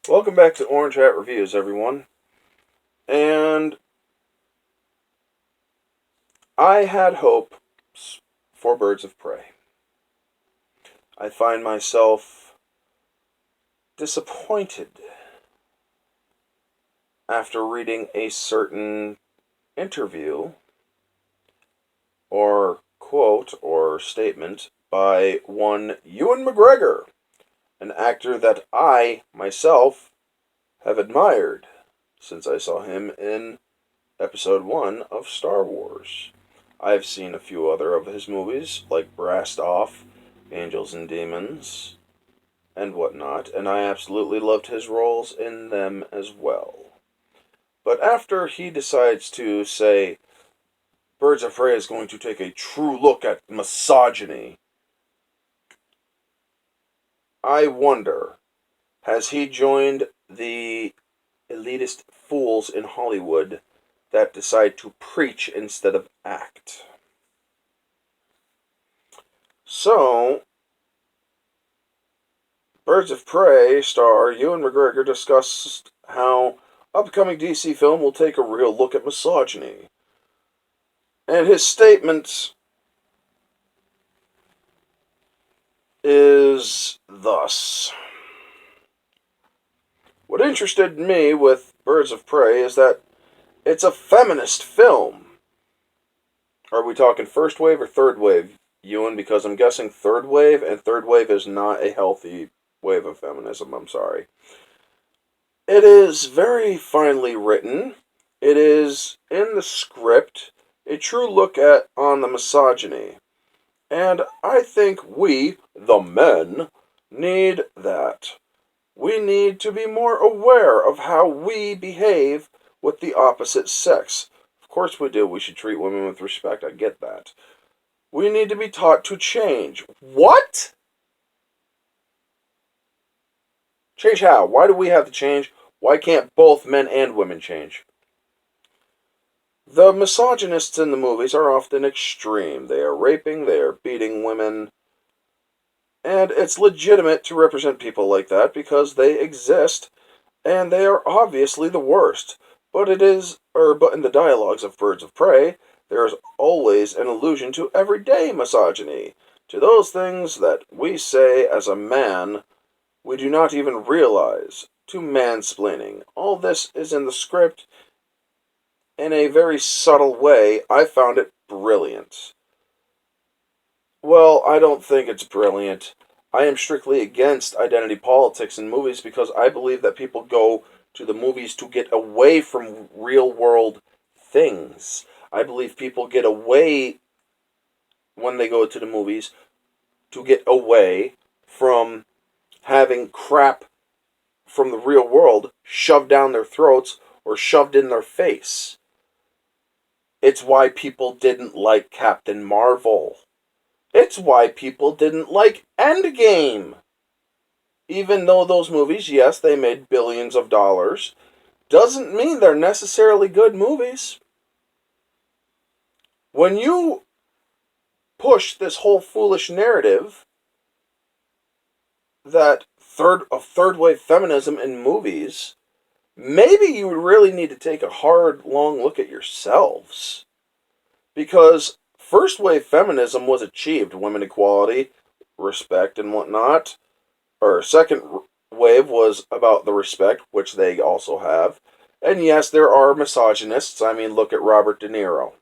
Welcome back to Orange Hat Reviews, everyone. And I had hopes for Birds of Prey. I find myself disappointed after reading a certain interview or quote or statement by one Ewan McGregor, an actor that I myself have admired since I saw him in Episode 1 of Star Wars. I've seen a few other of his movies, like Brassed Off, Angels and Demons, and whatnot, and I absolutely loved his roles in them as well. But after he decides to say, Birds of Prey is going to take a true look at misogyny, I wonder, has he joined the elitist fools in Hollywood that decide to preach instead of act? So, Birds of Prey star Ewan McGregor discussed how upcoming DC film will take a real look at misogyny. And his statement is thus. What interested me with Birds of Prey is that it's a feminist film. Are we talking first wave or third wave, Ewan? Because I'm guessing third wave, and third wave is not a healthy wave of feminism. I'm sorry. It is very finely written. It is in the script a true look at on the misogyny. And I think we, the men, need that. We need to be more aware of how we behave with the opposite sex. Of course we do. We should treat women with respect. I get that. We need to be taught to change. What? Change how? Why do we have to change? Why can't both men and women change? The misogynists in the movies are often extreme. They are raping, they are beating women, and it's legitimate to represent people like that because they exist, and they are obviously the worst. But in the dialogues of Birds of Prey, there is always an allusion to everyday misogyny, to those things that we say as a man we do not even realize, to mansplaining. All this is in the script in a very subtle way. I found it brilliant. Well, I don't think it's brilliant. I am strictly against identity politics in movies because I believe that people go to the movies to get away from real world things. I believe people get away when they go to the movies to get away from having crap from the real world shoved down their throats or shoved in their face. It's why people didn't like Captain Marvel. It's why people didn't like Endgame. Even though those movies, yes, they made billions of dollars, doesn't mean they're necessarily good movies. When you push this whole foolish narrative that third wave feminism in movies, maybe you really need to take a hard, long look at yourselves. Because first wave feminism was achieved, women equality, respect, and whatnot. Or second wave was about the respect, which they also have. And yes, there are misogynists. I mean, look at Robert De Niro.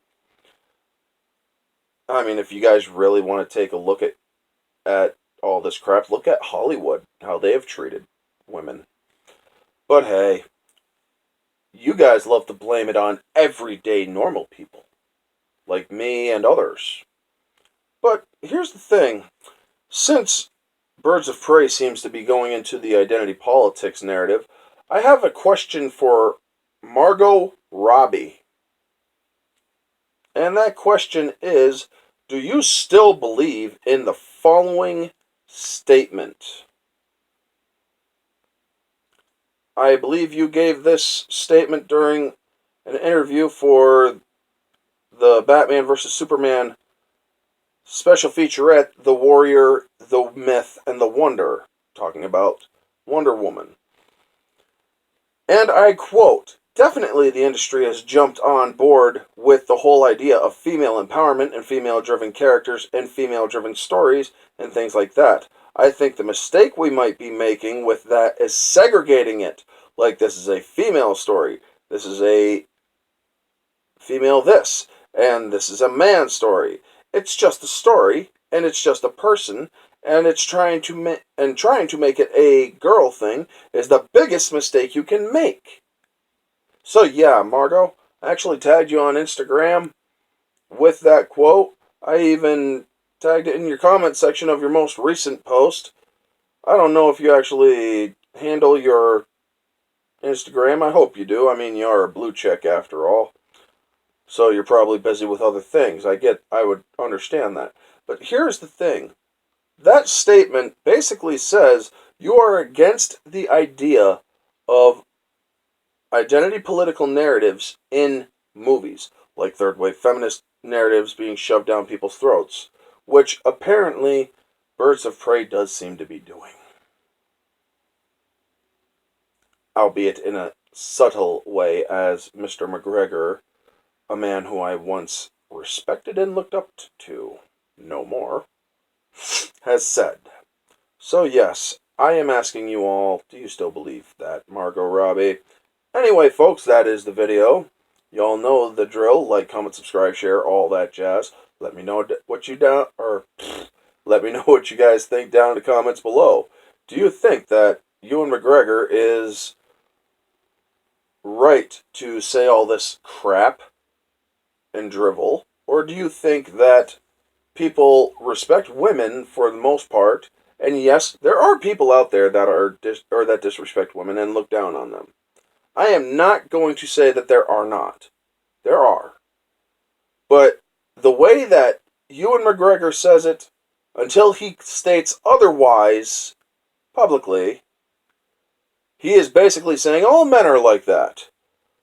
I mean, if you guys really want to take a look at all this crap, look at Hollywood, how they have treated women. But hey, you guys love to blame it on everyday normal people, like me and others. But here's the thing. Since Birds of Prey seems to be going into the identity politics narrative, I have a question for Margot Robbie. And that question is, do you still believe in the following statement? I believe you gave this statement during an interview for the Batman vs. Superman special featurette, The Warrior, The Myth, and The Wonder, talking about Wonder Woman. And I quote, definitely the industry has jumped on board with the whole idea of female empowerment and female-driven characters and female-driven stories and things like that. I think the mistake we might be making with that is segregating it. Like, this is a female story, this is a female this, and this is a man story. It's just a story, and it's just a person, and it's trying to make it a girl thing is the biggest mistake you can make. So yeah, Margot, I actually tagged you on Instagram with that quote. I even tagged it in your comment section of your most recent post. I don't know if you actually handle your Instagram. I hope you do. I mean, you are a blue check after all. So you're probably busy with other things. I would understand that. But here's the thing. That statement basically says you are against the idea of identity political narratives in movies, like third wave feminist narratives being shoved down people's throats, which apparently Birds of Prey does seem to be doing. Albeit in a subtle way, as Mr. McGregor, a man who I once respected and looked up to, no more, has said. So yes, I am asking you all, do you still believe that Margot Robbie? Anyway, folks, that is the video. Y'all know the drill. Like, comment, subscribe, share, all that jazz. Let me know what you let me know what you guys think down in the comments below. Do you think that Ewan McGregor is right to say all this crap and drivel, or do you think that people respect women for the most part? And yes, there are people out there that that disrespect women and look down on them. I am not going to say that there are not. There are. But the way that Ewan McGregor says it, until he states otherwise publicly, he is basically saying all men are like that.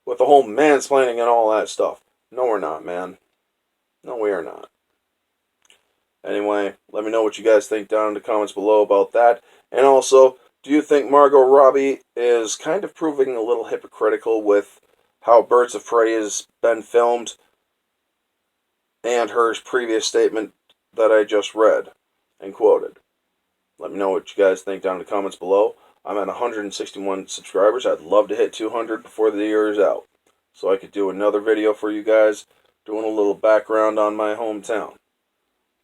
With the whole mansplaining and all that stuff. No, we're not, man. No, we are not. Anyway, let me know what you guys think down in the comments below about that. And also, do you think Margot Robbie is kind of proving a little hypocritical with how Birds of Prey has been filmed and her previous statement that I just read and quoted? Let me know what you guys think down in the comments below. I'm at 161 subscribers. I'd love to hit 200 before the year is out, so I could do another video for you guys doing a little background on my hometown.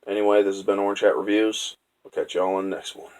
Anyway, this has been Orange Hat Reviews. I'll catch y'all on the next one.